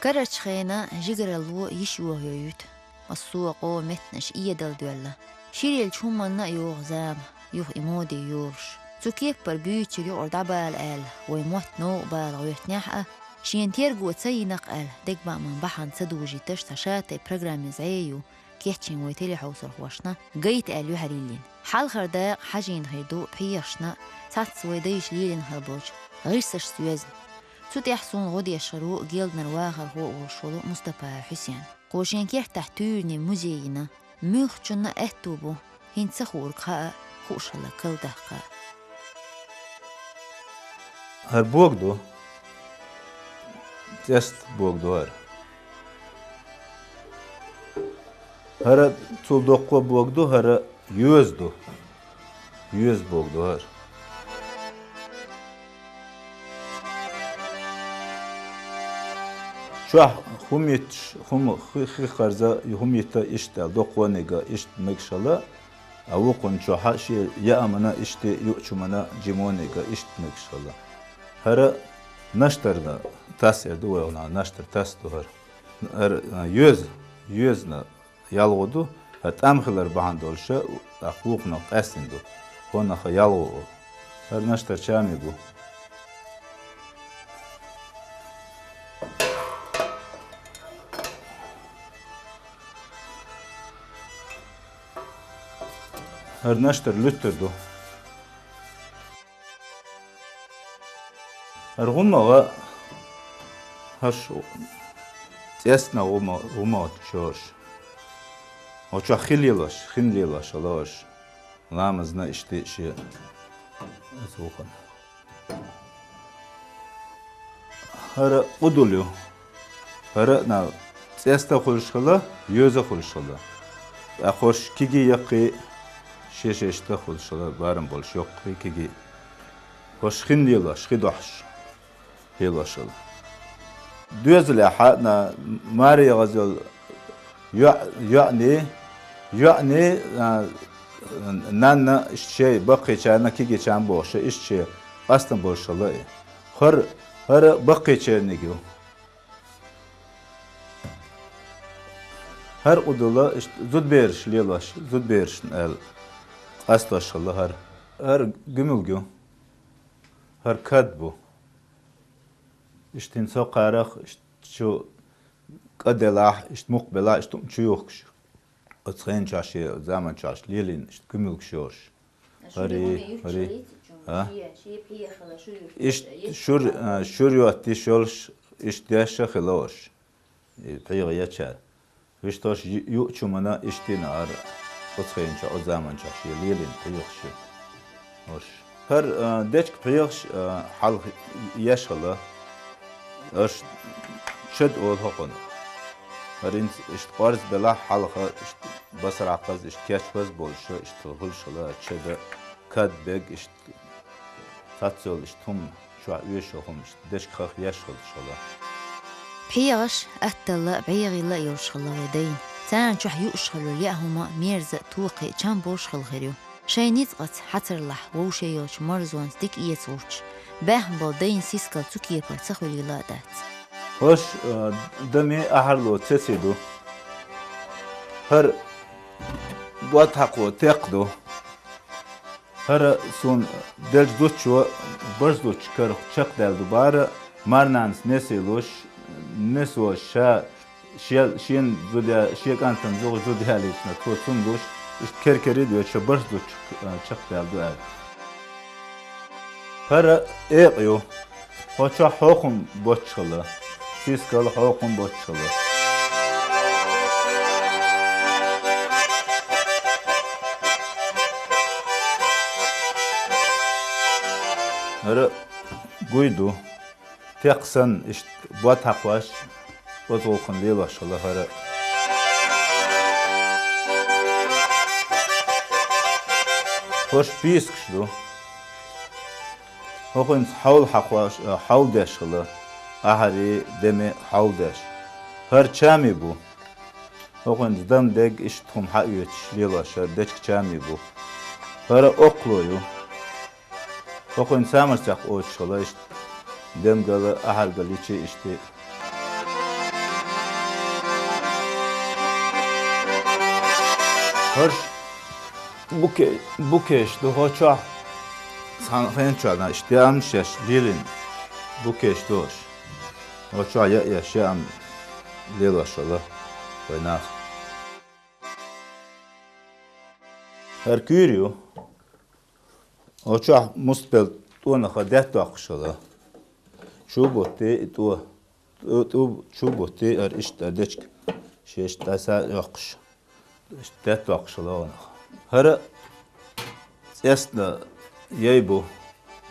كرش خينا جيجر اللو يشوه يوت السوق متنش إيدل دولا شيري الشومنا يوغ زام يوغ إمودي يورش تكيك برجيتش يوغ دبال آل ويموت نو بال ويتنحقه شين تيرجو تسينق آل دقبا من بحن سدوجي تشتشات برنامج زيو كيتشين ويتلي حوصر خوشنا جيت آل يحريلين حال خرداق حاجين هيدو بحيشنا ساتس ويديش ليلين هالبوج غيرسش سويزن توت يحسون غودي الشروق جيلد نرواغر هو وشولو مصطفى حسين قوشين كيح تحتوني مزينا ميخشنا اهتوبو هين سخور قاء خوش الله كل دقاء هر بوغدو تست بوغدو هر تول دوقو بوغدو هر يوزدو يوز بوغدو هر شو هم خي خرزة هم يشتغل دوقو نيجا يشت مكشلا أو كون شو حاشي يا أمنا يشت يؤشمنا جيمونيجا يشت مكشلا هر نشترنا تاسير دو ولا نشتر تاس دو هر يوزنا يالودو هتأمخلر بهندولشة أخوقنا قاسندو هون خيالو هر نشتر شاميجو هر نشتر لتردو هر غمّا هشو تيسنا غمّا تشوش وشو خليلاش لاش لامزنا اشتي شيء زوخن هر قدوليو هر نا تيستا خلشخلا يوزا خلشخلا أخوش كيجي يقي شيشتا خلشخلا بارم بولش يقي كيجي خوش خليلاش خدوحش هيلاشل دوزل حقنا ماري غزل يعني نانا شيء بقي كأنه كي كان بوش شيء أصلا بوش الله هر بقي شيء نيجو هر قدولا زود بيرش ليلاش زود بيرش ال أصلاش الله هر جملجو هر كاتبو İşte insan karak şu kadelah işte mukbela işte çuyukş. Atın çaşı zaman çaş lilin işte kümülkşoş. Hari ha işte şur yuatti şolş işte yaşa khiloş. Peyga yaşa. İşte yu çumana işte nar. Atın çaş o zaman çaş lilin peygaş. Hoş. Her deçk peygaş hal yaşalı اش شد اول هقنا هرين اشت قارز بلا حلقة اشت بصر عقز اشت كاش بس بولشة اشت غلش لا شد كاد بيج اشت تاتسول اشت هم شو عيش هم اشت دش خخ يشغل شلا بيغش أتلا بيغي لا يرشغل يدين تان شح يشغل اليهما ميرز توقي كان بوشغل غيرو شي نيتقت حتر لح ووشيوش مرزوان ستيك يتوش باهم بالدين سيسكال تسكيه برتخو ليلادات hoş demi aharlo tesidu her bu takwo tekdo her son delduço barzduç kar çak deldu bar marnans nesiloş neso şa şien zudia şiekantan zudia lişna tosunduş kerkeri diyor çe barzduç çak deldu her eqyo hoça hokum boççılı fiskal hokum boççılı her guydu teksan işte bu takvaş o tokun lelaşılı her hoş piskşdu هون حول حقواش حول داشله أهري دمي حول داش هر چامي بو هون دم دق اشتهم حقيقة ليلا شر دچ چامي بو هر أقلويو هون سامر تق أوش شلا اشت دم قال أهل قال يشي اشتي Hırş bukeş do hoça sanhençana işte amşeş lilin bukeş doş. Hoça yaşam lilaşala oynar. Herkürio hoça muspel ona kadet akşala. Şu botte tu şu botte işte deçk şeş tasa yakış. İşte akşala ona. Her esna yaybu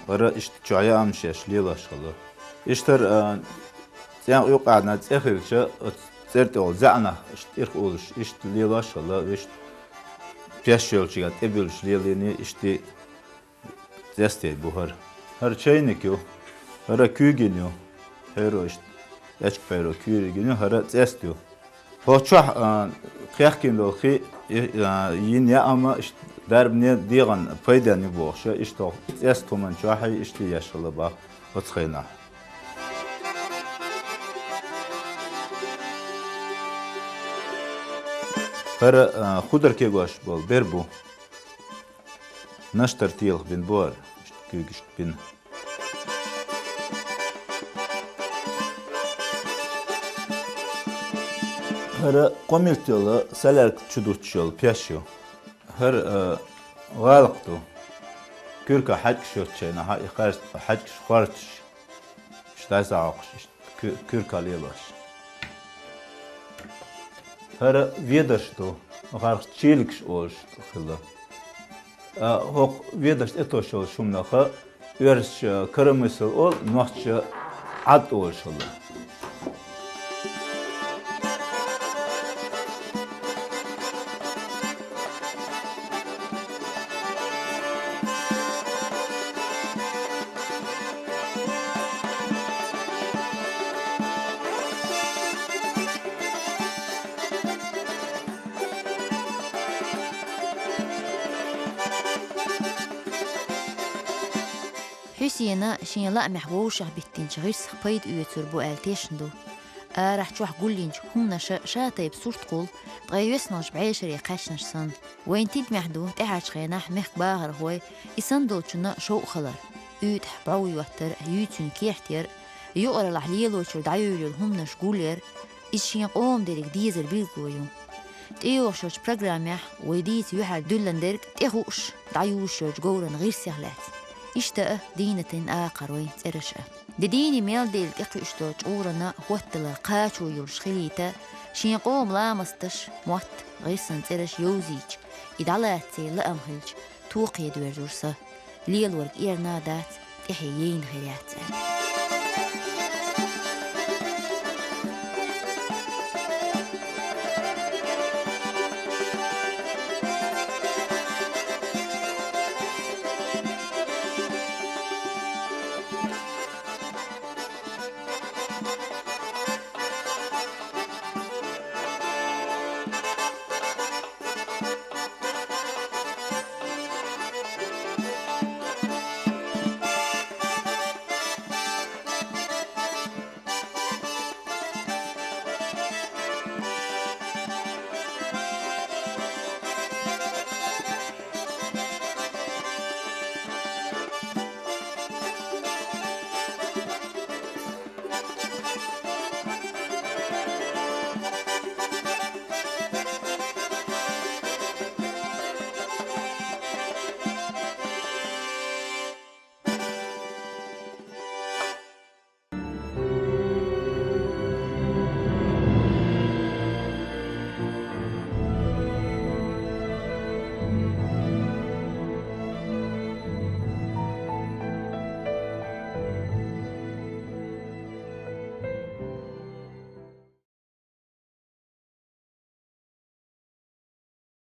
ara işte çaya amşeş lilaşala. İşte yani yok adına tsehilçe zerte ol zana işte irk oluş işte lilaşala işte peşyolçigat ebülüş lilini işte zeste bu her çaynik yo her kügin yo her işte eski pero kügin yo her zeste yo hoça kıyakkin lo ki yine ama işte darbne diğen faydani bu işte zeste toman çahay işte yaşalı ba otkhayna her khudar ke goş bol berbu naş tartiyel bin bor işte kügiş bin her komiltiyolu seler çudurçyol peşyo her galqtu kürka hac şotçena ha iqar hac şqart işte zaaqş kürka lilaş her vedaştu garq çelikş olş xilla hok vedaş etoşol şumnaxa örş kırmısıl ol nahçı ad olşol Hüseyin'e şinla mehvuşah bittin çağır sıkpaydı üyetür bu elteşindu. راح تروح قول لي هنا شاطئ بصورة قول تغيسناش بعيشر يقاشنش سن وين تيد محدو تحاش خيناح مخ باهر هوي يسندو تشنا شو خلر يوت حبعو يوتر يوتون كيحتر يقرا لحليلو تشر دعيولو هنا شقولير إشين قوم ديرك ديزر بيلقويو تيوش شوش برنامج ويديت يوحر دولندرك تيخوش دعيوش شوش قورن غير سهلات إشتاء دينة آخر وين ترشأ ديني ميل ديل تقشتوش أورنا هوتلا قاشو يلش خليتا شين قوم لامستش موت غيسن ترش يوزيج إدالاتي لأمهلج توقي دور جرسة ليل ورق إيرنادات تحيين خيرات